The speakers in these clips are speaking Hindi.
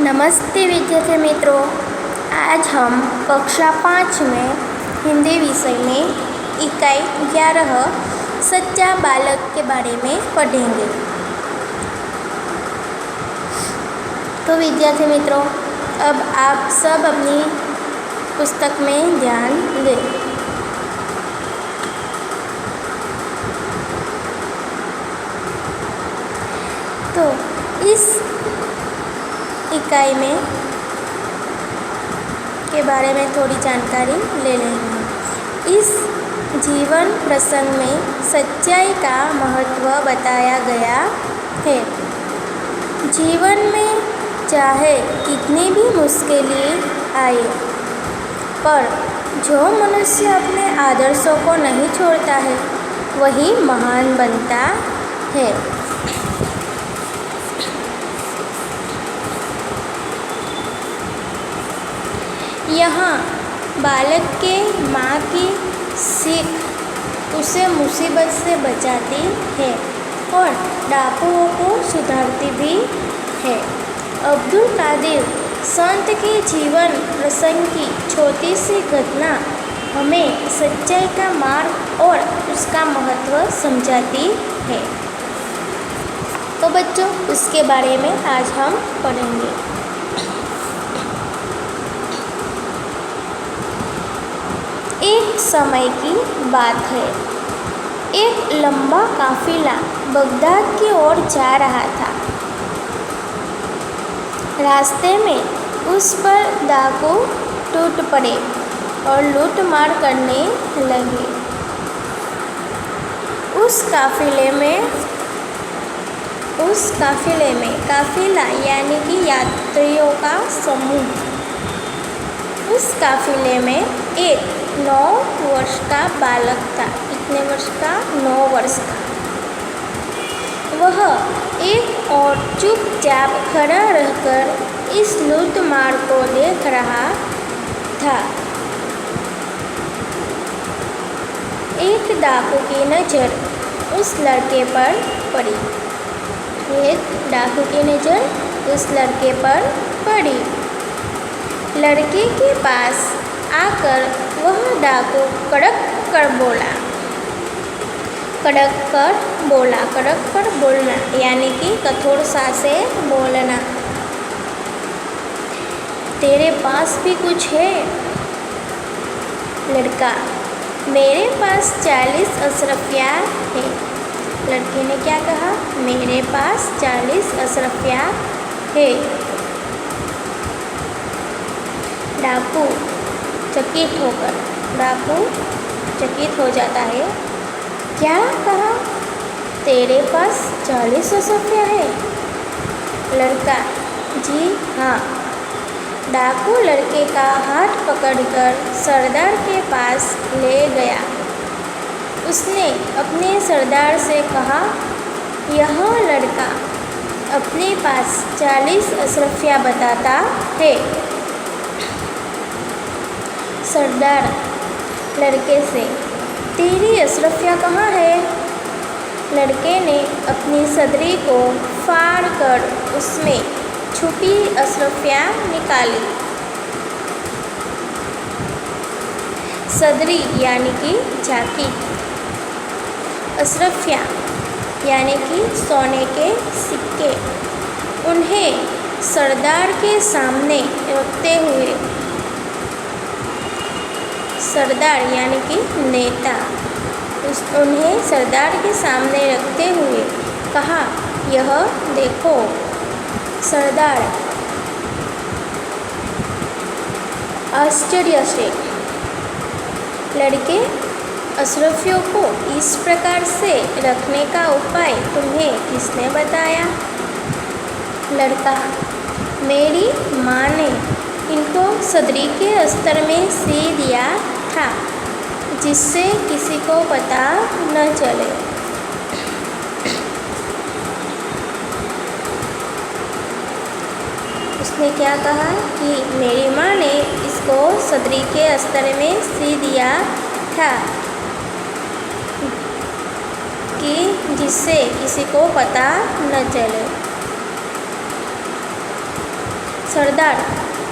नमस्ते विद्यार्थी मित्रों, आज हम कक्षा 5 में हिंदी विषय में इकाई 11 सच्चा बालक के बारे में पढ़ेंगे। तो विद्यार्थी मित्रों, अब आप सब अपनी पुस्तक में ध्यान दें। तो इस इकाई में के बारे में थोड़ी जानकारी ले लेंगे। इस जीवन प्रसंग में सच्चाई का महत्व बताया गया है। जीवन में चाहे कितनी भी मुश्किलें आए, पर जो मनुष्य अपने आदर्शों को नहीं छोड़ता है वही महान बनता है। यहाँ बालक के माँ की सीख उसे मुसीबत से बचाती है और डाकुओं को सुधारती भी है। अब्दुल कादिर संत के जीवन प्रसंग की छोटी सी घटना हमें सच्चाई का मार्ग और उसका महत्व समझाती है। तो बच्चों, उसके बारे में आज हम पढ़ेंगे। एक समय की बात है। एक लंबा काफिला बगदाद की ओर जा रहा था। रास्ते में उस पर डाकू टूट पड़े और लूटमार करने लगे। उस काफिले में काफिला यानी कि यात्रियों का समूह। उस काफिले में एक 9 वर्ष का बालक था। कितने वर्ष का? 9 वर्ष का। वह एक और चुपचाप खड़ा रहकर इस लूटमार को देख रहा था। एक डाकू की नज़र उस लड़के पर पड़ी। लड़के के पास आकर वह डाकू कड़क कर बोलना यानी कि कठोर सा से बोलना। तेरे पास भी कुछ है? लड़का, मेरे पास 40 अशरफिया है। लड़के ने क्या कहा? मेरे पास 40 अशरफिया है। डाकू चकित हो जाता है। क्या कहा? तेरे पास 40 अशरफिया है? लड़का, जी हाँ। डाकू लड़के का हाथ पकड़कर सरदार के पास ले गया। उसने अपने सरदार से कहा, यह लड़का अपने पास 40 अशरफिया बताता है। सरदार लड़के से, तेरी अशरफिया कहाँ है? लड़के ने अपनी सदरी को फाड़ कर उसमें छुपी अशरफिया निकाली। सदरी यानी कि झांकी, अशरफिया यानी कि सोने के सिक्के। उन्हें सरदार के सामने रखते हुए, सरदार यानी कि नेता, उन्हें सरदार के सामने रखते हुए कहा, यह देखो। सरदार आश्चर्य से, लड़के, अशरफियों को इस प्रकार से रखने का उपाय तुम्हें किसने बताया? लड़का, मेरी माँ ने इनको सदरी के अस्तर में सी दिया था, जिससे किसी को पता न चले। उसने क्या कहा कि मेरी माँ ने इसको सदरी के अस्तर में सी दिया था कि जिससे किसी को पता न चले। सरदार,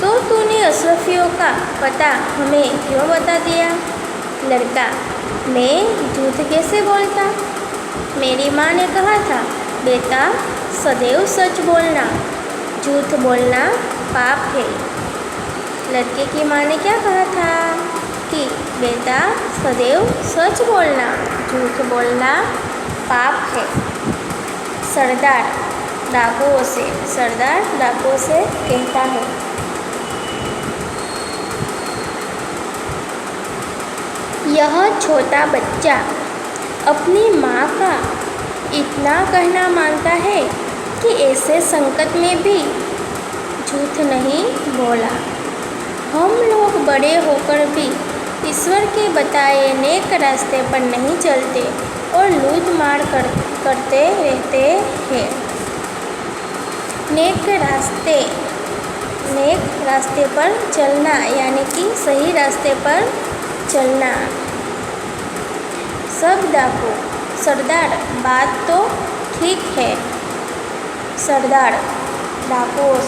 तो तूने अशरफियों का पता हमें क्यों बता दिया? लड़का, मैं झूठ कैसे बोलता? मेरी माँ ने कहा था, बेटा सदैव सच बोलना, झूठ बोलना पाप है। लड़के की माँ ने क्या कहा था कि बेटा सदैव सच बोलना, झूठ बोलना पाप है। सरदार डाकुओं से कहता है, यह छोटा बच्चा अपनी माँ का इतना कहना मानता है कि ऐसे संकट में भी झूठ नहीं बोला। हम लोग बड़े होकर भी ईश्वर के बताए नेक रास्ते पर नहीं चलते और लूट मार करते रहते हैं। नेक रास्ते पर चलना यानी कि सही रास्ते पर चलना। सब डाकू, सरदार बात तो ठीक है। सरदार डाकुओं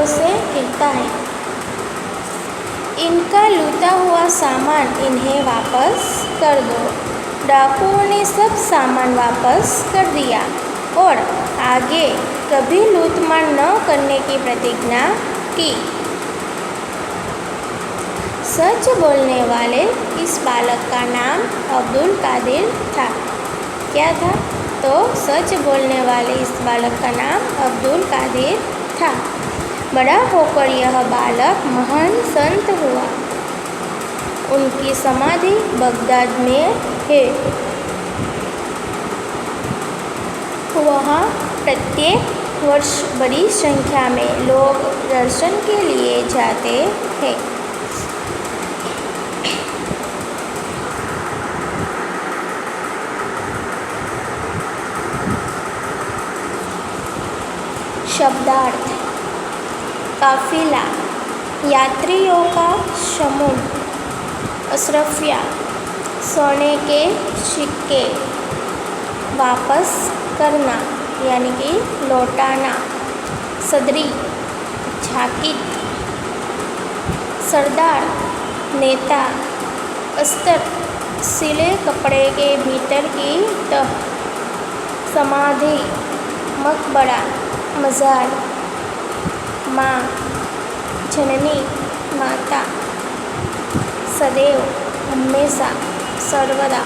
से कहता है, इनका लूटा हुआ सामान इन्हें वापस कर दो। डाकुओं ने सब सामान वापस कर दिया और आगे कभी लूटमार न करने की प्रतिज्ञा की। सच बोलने वाले इस बालक का नाम अब्दुल कादिर था। क्या था? तो सच बोलने वाले इस बालक का नाम अब्दुल कादिर था। बड़ा होकर यह बालक महान संत हुआ। उनकी समाधि बगदाद में है। वहाँ प्रत्येक वर्ष बड़ी संख्या में लोग दर्शन के लिए जाते हैं। शब्दार्थ: काफिला, यात्रियों का समूह, अशरफिया, सोने के सिक्के, वापस करना यानी कि लौटाना, सदरी, झाकित, सरदार, नेता, अस्तर, सिले कपड़े के भीतर की तह, समाधि, मकबरा, मज़ार, माँ, जननी, माता, सदैव, हमेशा, सर्वदा,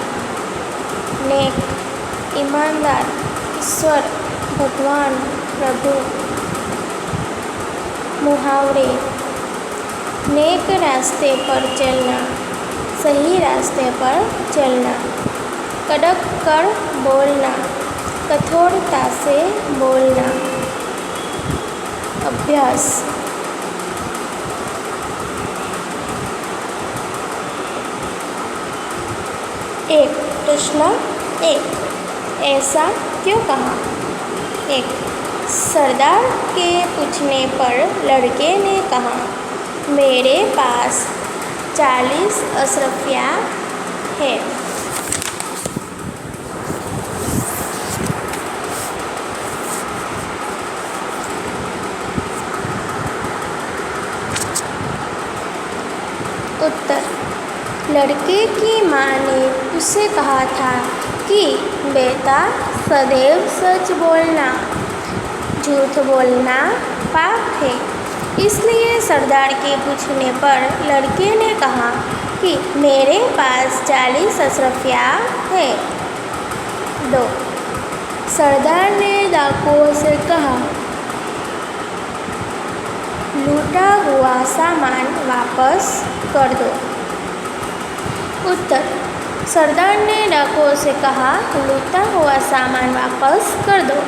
नेक, ईमानदार, ईश्वर, भगवान, प्रभु। मुहावरे: नेक रास्ते पर चलना, सही रास्ते पर चलना, कड़क कर बोलना, कठोरता से बोलना। अभ्यास: एक प्रश्न एक, ऐसा क्यों कहा? एक, सरदार के पूछने पर लड़के ने कहा, मेरे पास 40 अशरफिया है। उत्तर: लड़के की माँ ने उससे कहा था कि बेटा सदैव सच बोलना, झूठ बोलना पाप है। इसलिए सरदार के पूछने पर लड़के ने कहा कि मेरे पास 40 अशरफिया है। 2. सरदार ने डाकुओं से कहा, लूटा हुआ सामान वापस कर दो। उत्तर: सरदार ने डाकुओं से कहा, लूटा हुआ सामान वापस कर दो।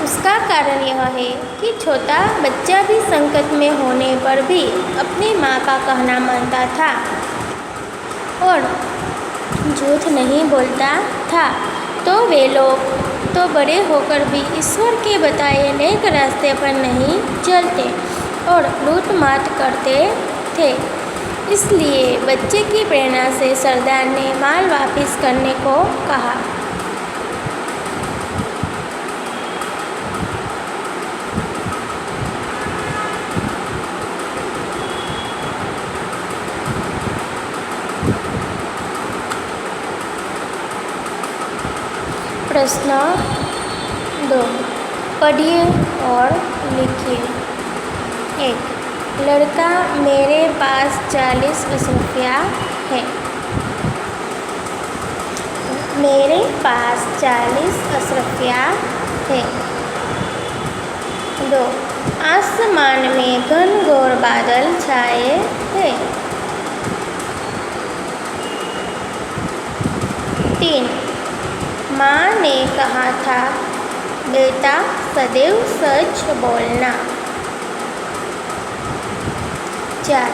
उसका कारण यह है कि छोटा बच्चा भी संकट में होने पर भी अपनी माँ का कहना मानता था और झूठ नहीं बोलता था। तो वे लोग तो बड़े होकर भी ईश्वर के बताए नेक रास्ते पर नहीं चलते और लूट मार करते थे। इसलिए बच्चे की प्रेरणा से सरदार ने माल वापस करने को कहा। प्रश्न 2, पढ़िए और लिखिए। 1, लड़का, मेरे पास 40 अशरफिया है। मेरे पास 40 अशरफिया है। 2, आसमान में घनघोर बादल छाए हैं। 3, माँ ने कहा था, बेटा सदैव सच बोलना। 4,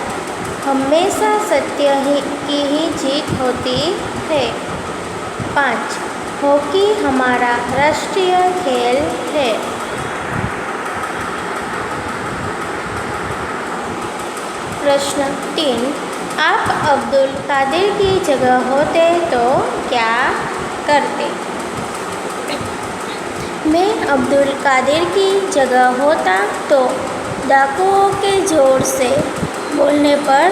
हमेशा सत्य की ही जीत होती है। 5, हॉकी हमारा राष्ट्रीय खेल है। प्रश्न 3, आप अब्दुल कादिर की जगह होते तो क्या करते? मैं अब्दुल कादिर की जगह होता तो डाकुओं के जोर से बोलने पर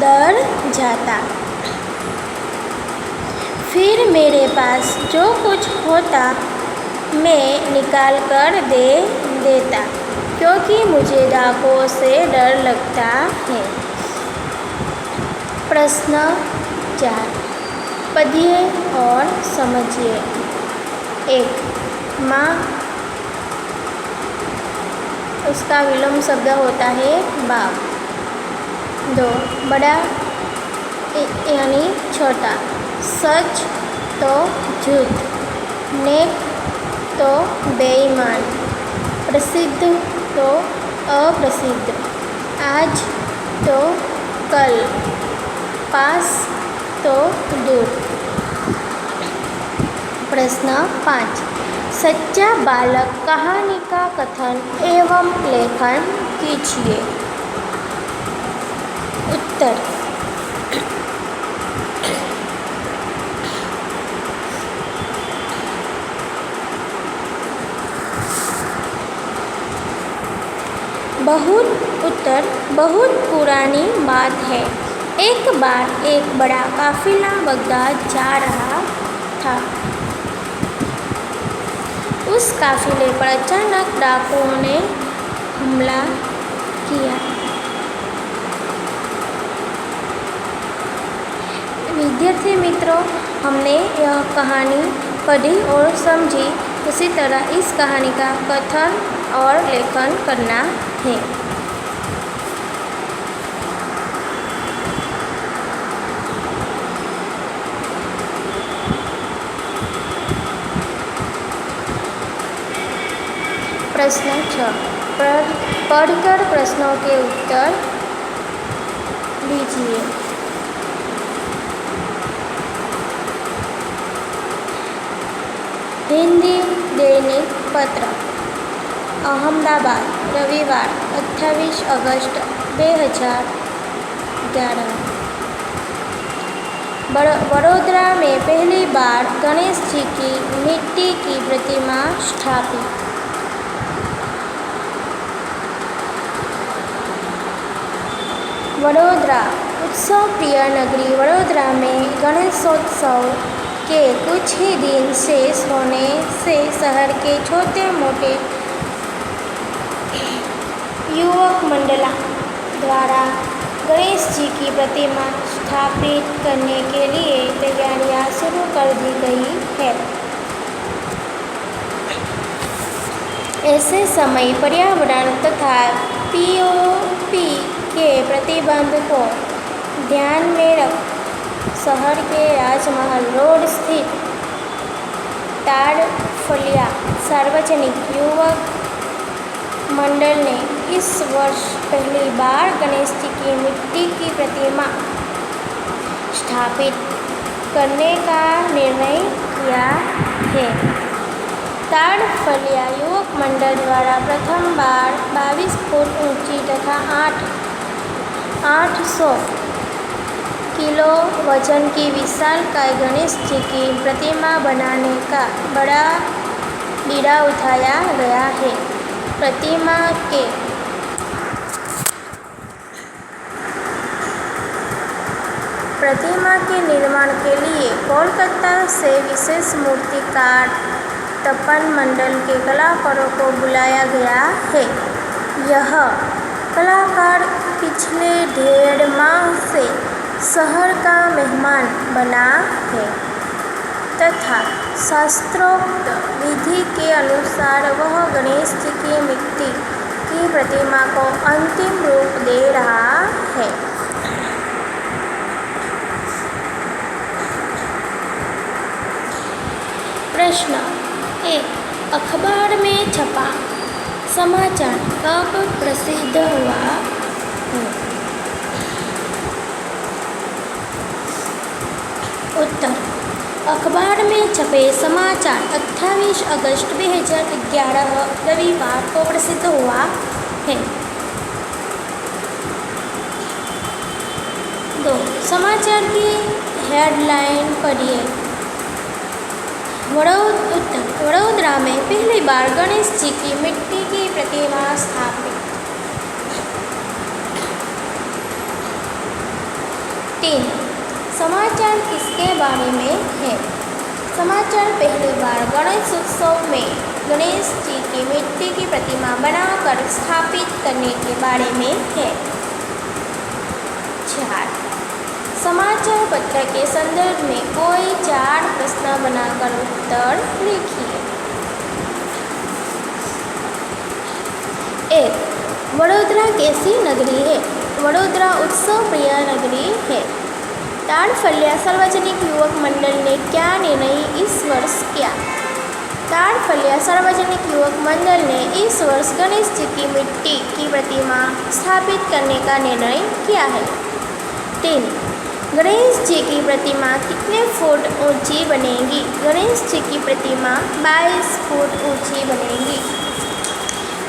डर जाता। फिर मेरे पास जो कुछ होता मैं निकाल कर दे देता, क्योंकि मुझे डाकुओं से डर लगता है। प्रश्न 4, पढ़िए और समझिए। 1, माँ, उसका विलोम शब्द होता है बाप। 2, बड़ा यानी छोटा। सच तो झूठ, नेक तो बेईमान, प्रसिद्ध तो अप्रसिद्ध, आज तो कल, पास तो दूर। प्रश्न 5, सच्चा बालक कहानी का कथन एवं लेखन कीजिए। उत्तर, बहुत पुरानी बात है। एक बार एक बड़ा काफिला बगदाद जा रहा था। उस काफिले पर अचानक डाकुओं ने हमला किया। विद्यार्थी मित्रों, हमने यह कहानी पढ़ी और समझी। उसी तरह इस कहानी का कथन और लेखन करना है। प्रश्न 6, पढ़कर प्रश्नों के उत्तर लीजिए। हिंदी दैनिक पत्र, अहमदाबाद, रविवार 28 अगस्त 2011। वडोदरा में पहली बार गणेश जी की मिट्टी की प्रतिमा स्थापित। वडोदरा, उत्सव प्रिय नगरी वडोदरा में गणेशोत्सव के कुछ ही दिन शेष होने से शहर के छोटे मोटे युवक मंडल द्वारा गणेश जी की प्रतिमा स्थापित करने के लिए तैयारियां शुरू कर दी गई है। ऐसे समय पर्यावरण तथा पीओपी के प्रतिबंध को ध्यान में रख शहर के राजमहल रोड स्थित ताड़फलिया सार्वजनिक युवक मंडल ने इस वर्ष पहली बार गणेश जी की मिट्टी की प्रतिमा स्थापित करने का निर्णय किया है। ताड़फलिया युवक मंडल द्वारा प्रथम बार 22 फुट ऊंची तथा 800 किलो वजन की विशालकाय गणेश जी की प्रतिमा बनाने का बड़ा बीड़ा उठाया गया है। प्रतिमा के प्रतिमा के निर्माण के लिए कोलकाता से विशेष मूर्तिकार तपन मंडल के कलाकारों को बुलाया गया है। यह कलाकार पिछले 1.5 माह से शहर का मेहमान बना है तथा शास्त्रोक्त विधि के अनुसार वह गणेश जी की मिट्टी की प्रतिमा को अंतिम रूप दे रहा है। प्रश्न 1. अखबार में छपा समाचार कब प्रसिद्ध हुआ है? उत्तर: अखबार में छपे समाचार 28 अगस्त 2011 रविवार को प्रसिद्ध हुआ है। 2. समाचार की हेडलाइन पढ़िए। वडोदरा में पहली बार गणेश जी की मिट्टी की प्रतिमा स्थापित। 3. समाचार किसके बारे में है? समाचार पहली बार गणेश उत्सव में गणेश जी की मिट्टी की प्रतिमा बनाकर स्थापित करने के बारे में है। 4. समाचार पत्र के संदर्भ में कोई 4 प्रश्न बनाकर उत्तर लिखिए। 1. वडोदरा कैसी नगरी है? वडोदरा उत्सव प्रिय नगरी है। ताड़फलिया सार्वजनिक युवक मंडल ने क्या निर्णय इस वर्ष किया? ताड़फलिया सार्वजनिक युवक मंडल ने इस वर्ष गणेश जी की मिट्टी की प्रतिमा स्थापित करने का निर्णय किया है। 3. गणेश जी की प्रतिमा कितने फुट ऊंची बनेगी? गणेश जी की प्रतिमा 22 फुट ऊंची बनेगी।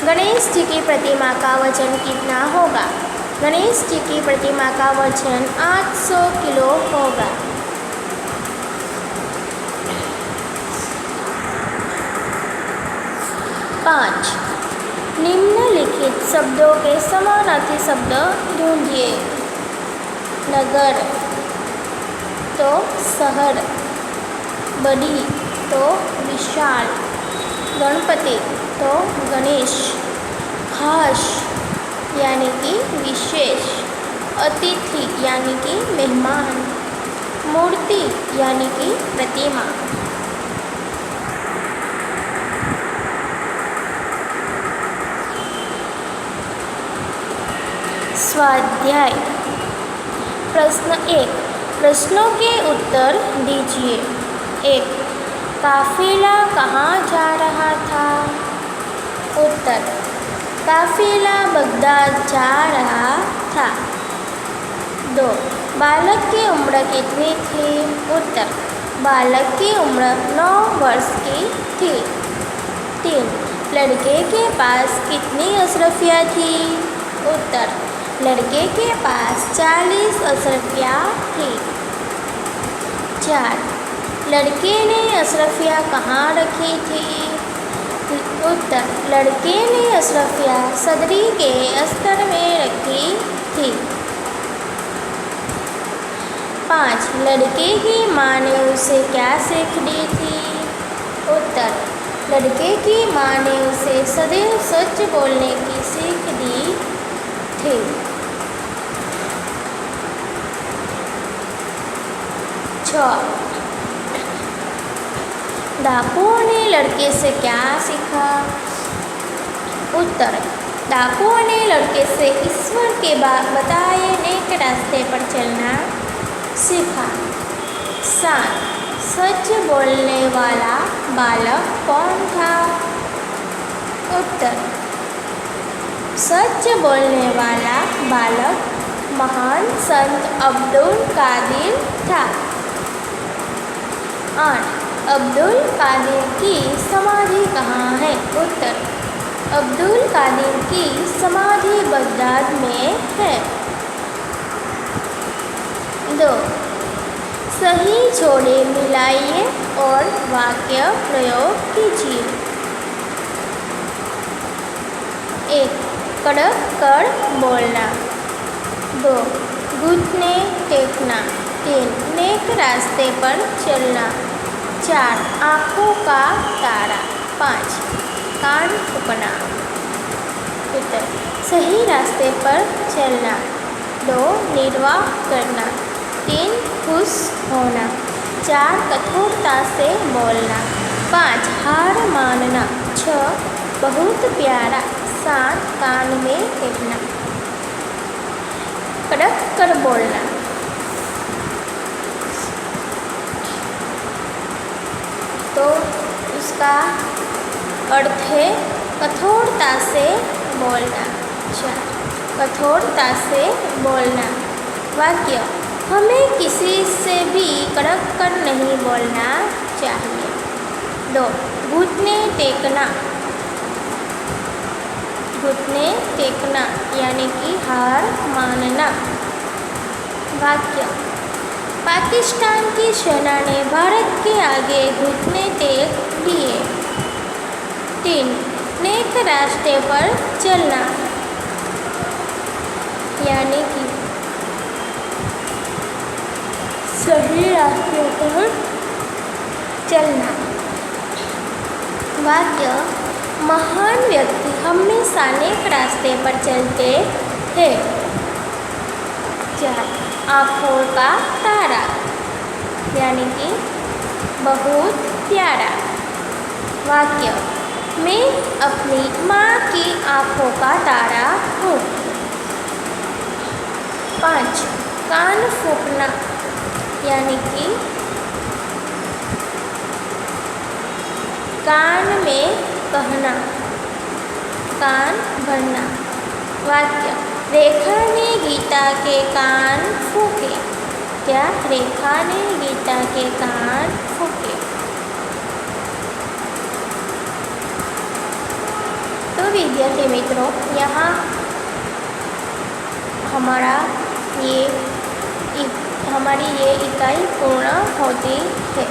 गणेश जी की प्रतिमा का वजन कितना होगा? गणेश जी की प्रतिमा का वजन 800 किलो होगा। 5. निम्नलिखित शब्दों के समानार्थी शब्द ढूंढिए। नगर तो शहर, बड़ी तो विशाल, गणपति तो गणेश, खास यानी कि विशेष, अतिथि यानी कि मेहमान, मूर्ति यानी कि प्रतिमा। स्वाध्याय प्रश्न 1. प्रश्नों के उत्तर दीजिए। 1. काफिला कहाँ जा रहा था? उत्तर: काफिला बगदाद जा रहा था। 2. बालक की उम्र कितनी थी? उत्तर: बालक की उम्र 9 वर्ष की थी। 3. लड़के के पास कितनी अशरफियाँ थी? उत्तर: लड़के के पास 40 अशरफियाँ थी। 4. लड़के ने अशरफियाँ कहाँ रखी थी? उत्तर: लड़के ने अशरफियाँ सदरी के अस्तर में रखी थी। 5. लड़के की माँ ने उसे क्या सीख दी थी? उत्तर: लड़के की माँ ने उसे सदैव सच बोलने की सीख दी थी। 6. डाकुओं ने लड़के से क्या सीखा? उत्तर: डाकुओं ने लड़के से ईश्वर के बताए नेक रास्ते पर चलना सीखा। 7. सच बोलने वाला बालक कौन था? उत्तर: सच बोलने वाला बालक महान संत अब्दुल कादिर था। 8. अब्दुल कादिर की समाधि कहाँ है? उत्तर: अब्दुल कादिर की समाधि बगदाद में है। 2. सही जोड़े मिलाइए और वाक्य प्रयोग कीजिए। 1. कड़क कर बोलना। 2. घुटने टेकना। 3 नेक रास्ते पर चलना। 4 आँखों का तारा। 5 कान फूंकना। उत्तर सही रास्ते पर चलना। 2 निर्वाह करना। 3 खुश होना। 4 कठोरता से बोलना। 5 हार मानना। 6 बहुत प्यारा। 7 कान में कहना। कड़क कर बोलना। तो उसका अर्थ है कठोरता से बोलना। 4 कठोरता से बोलना। वाक्य हमें किसी से भी कड़क कर नहीं बोलना चाहिए। 2 घुटने टेकना। घुटने टेकना यानी कि हार मानना। वाक्य पाकिस्तान की सेना ने भारत के आगे घुटने टेक लिए। 3 नेक रास्ते पर चलना यानी कि सही रास्ते पर चलना। वाक्य महान व्यक्ति हमेशा नेक रास्ते पर चलते हैं। 4 आँखों का तारा यानी कि बहुत प्यारा। वाक्य मैं अपनी माँ की आँखों का तारा हूँ। 5 कान फूंकना यानी कि कान में कहना, कान भरना। वाक्य रेखा ने गीता के कान फूंके। क्या रेखा ने गीता के कान फूंके। तो विद्यार्थी मित्रों यहाँ हमारी ये इकाई पूर्ण होती है।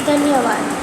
धन्यवाद।